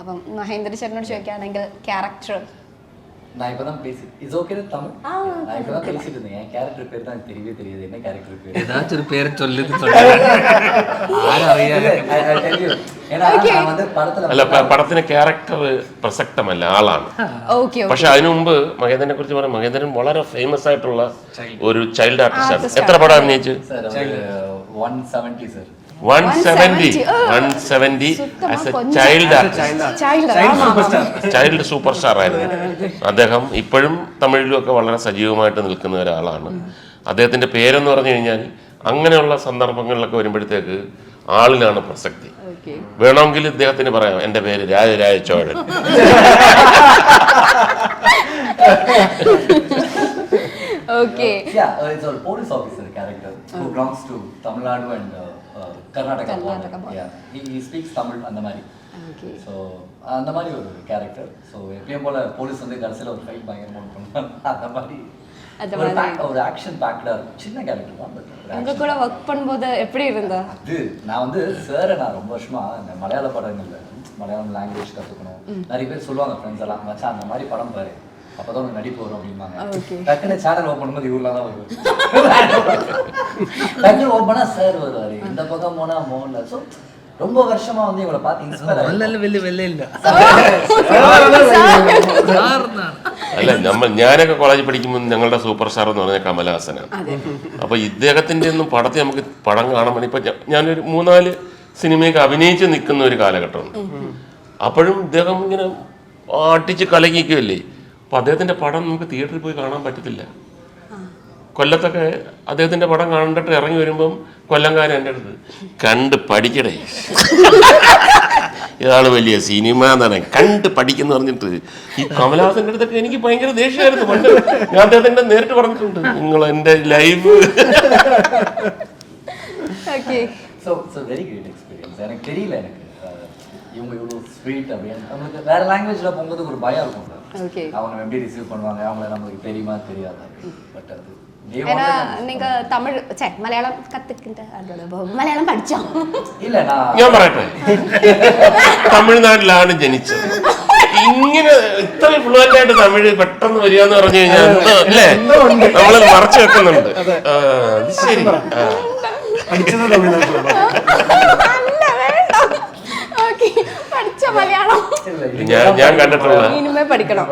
അപ്പം മഹേന്ദ്ര ചേട്ടനോട് ചോദിക്കുകയാണെങ്കിൽ ക്യാരക്ടർ நான் இப்பதான் பேசி இட்ஸ் ஓகே தமிழ் நான் இப்பதான் பேசிட்டு இருந்தேன் என் கேரக்டர் பேர் தான் தெரியவே தெரியாது என்ன கேரக்டர் பேர் ஏதாச்சும் ஒரு பேரை சொல்லுது ആരറിയാതെ நான் வந்து படத்துல അല്ല പടത്തിന് ക്യാരക്ടർ പ്രസക്തമല്ല ആളാണ്. പക്ഷെ അതിനു മുമ്പ് മഹേന്ദ്രനെ കുറിച്ച് പറയാം. മഹേന്ദ്രൻ വളരെ ഫേമസ് ആയിട്ടുള്ള ഒരു ചൈൽഡ് ആർട്ടിസ്റ്റാണ്. എത്ര പടം അഭിനയിച്ചു? 170 sir. 170 as A child artist, child super star ആയിരുന്നു അദ്ദേഹം. ഇപ്പോഴും തമിഴിലും ഒക്കെ വളരെ സജീവമായിട്ട് നിൽക്കുന്ന ഒരാളാണ്. അദ്ദേഹത്തിന്റെ പേരെന്ന് പറഞ്ഞു കഴിഞ്ഞാൽ അങ്ങനെയുള്ള സന്ദർഭങ്ങളിലൊക്കെ വരുമ്പോഴത്തേക്ക് ആളിനാണ് പ്രസക്തി. വേണമെങ്കിൽ ഇദ്ദേഹത്തിന് പറയാം എൻ്റെ പേര് Rajaraja Chozhan. Okay. Yeah, it's a police officer character who belongs to Tamil Nadu and Karnataka. Yeah, he speaks Tamil அந்த மாதிரி. Okay. So அந்த மாதிரி ஒரு கேரக்டர். So எப்பயும் போல போலீஸ் வந்து கடைசியில் ஒரு ஃபைட் பயங்கரமாக பண்ணுவாங்க. அந்த மாதிரி ஒரு ஆக்ஷன் பேக்டா சின்ன கேரக்டர் தான். பட் உங்க கூட ஒர்க் பண்ணும்போது எப்படி இருந்தா? அது நான் வந்து சார் நான் ரொம்ப வருஷமா இந்த மலையாள படங்கள்ல மலையாளம் லாங்குவேஜ் கற்றுக்கணும். நிறைய பேர் சொல்லுவாங்க ஃப்ரெண்ட்ஸ் எல்லாம், மச்சான் அந்த மாதிரி படம் பாரு அப்பதான் உனக்கு நடிப்பு வரும் அப்படிம்பாங்க. டக்குனு சேனல் ஓப்பன் பண்ணும்போது இவரெல்லாம் தான் வருவார். டக்குனு ஓப்பனா சார் வருவாரு, இந்த பக்கம் போனா மோகன்லால். ஸோ ரொம்ப வருஷமா வந்து இவங்களை பார்த்து இன்ஸ்பயர் അല്ല ഞാനൊക്കെ കോളേജിൽ പഠിക്കുമ്പോൾ ഞങ്ങളുടെ സൂപ്പർ സ്റ്റാർ എന്ന് പറഞ്ഞാൽ കമലഹാസനാണ്. അപ്പൊ ഇദ്ദേഹത്തിന്റെ ഒന്നും പടത്തിൽ നമുക്ക് പടം കാണാൻ ഇപ്പൊ ഞാനൊരു 3-4 സിനിമയൊക്കെ അഭിനയിച്ച് നിൽക്കുന്ന ഒരു കാലഘട്ടമാണ്. അപ്പോഴും ഇദ്ദേഹം ഇങ്ങനെ ആട്ടിച്ച് കലങ്ങിക്കുകയല്ലേ. അപ്പൊ അദ്ദേഹത്തിന്റെ പടം നമുക്ക് തിയേറ്ററിൽ പോയി കാണാൻ പറ്റത്തില്ല. കൊല്ലത്തൊക്കെ അദ്ദേഹത്തിന്റെ പടം കണ്ടിട്ട് ഇറങ്ങി വരുമ്പം കൊല്ലംകാരൻ എൻ്റെ അടുത്ത് കണ്ട് പഠിക്കടേ, ഇതാണ് വലിയ സിനിമ എന്നാണ് കണ്ട് പഠിക്കുന്ന പറഞ്ഞിട്ട്. ഈ കമലഹാസന്റെ അടുത്തൊക്കെ എനിക്ക് ഭയങ്കര ദേഷ്യമായിരുന്നു. പണ്ട് ഞാൻ അദ്ദേഹത്തിന്റെ നേരിട്ട് പറഞ്ഞിട്ടുണ്ട്, നിങ്ങൾ എൻ്റെ ലൈഫ്. Very great experience. எனக்கு தெரியல, எனக்கு இவங்க இவ்வளோ ஸ்வீட் அப்படின்னு. நம்மளுக்கு வேற லாங்குவேஜில் போகும்போது ஒரு பயம் இருக்கும், அவங்க எப்படி ரிசீவ் பண்ணுவாங்க, அவங்கள நம்மளுக்கு தெரியுமா தெரியாதா. பட் அது நீங்க தமிழ் മലയാളം കത്തിക്കിന്റെ മലയാളം പഠിച്ചോ? ഇല്ല, ഞാൻ പറയട്ടെ, തമിഴ്നാട്ടിലാണ് ജനിച്ചത്. ഇങ്ങനെ ഇത്ര ഫ്ലുവന്റ് ആയിട്ട് തമിഴ് പെട്ടെന്ന് വരിക എന്ന് പറഞ്ഞു കഴിഞ്ഞാൽ അല്ലേ, നമ്മള് മറച്ചു വെക്കുന്നുണ്ട്. അത് ശരി. പഠിച്ച മലയാളം ഞാൻ കണ്ടിട്ടുള്ള പഠിക്കണം.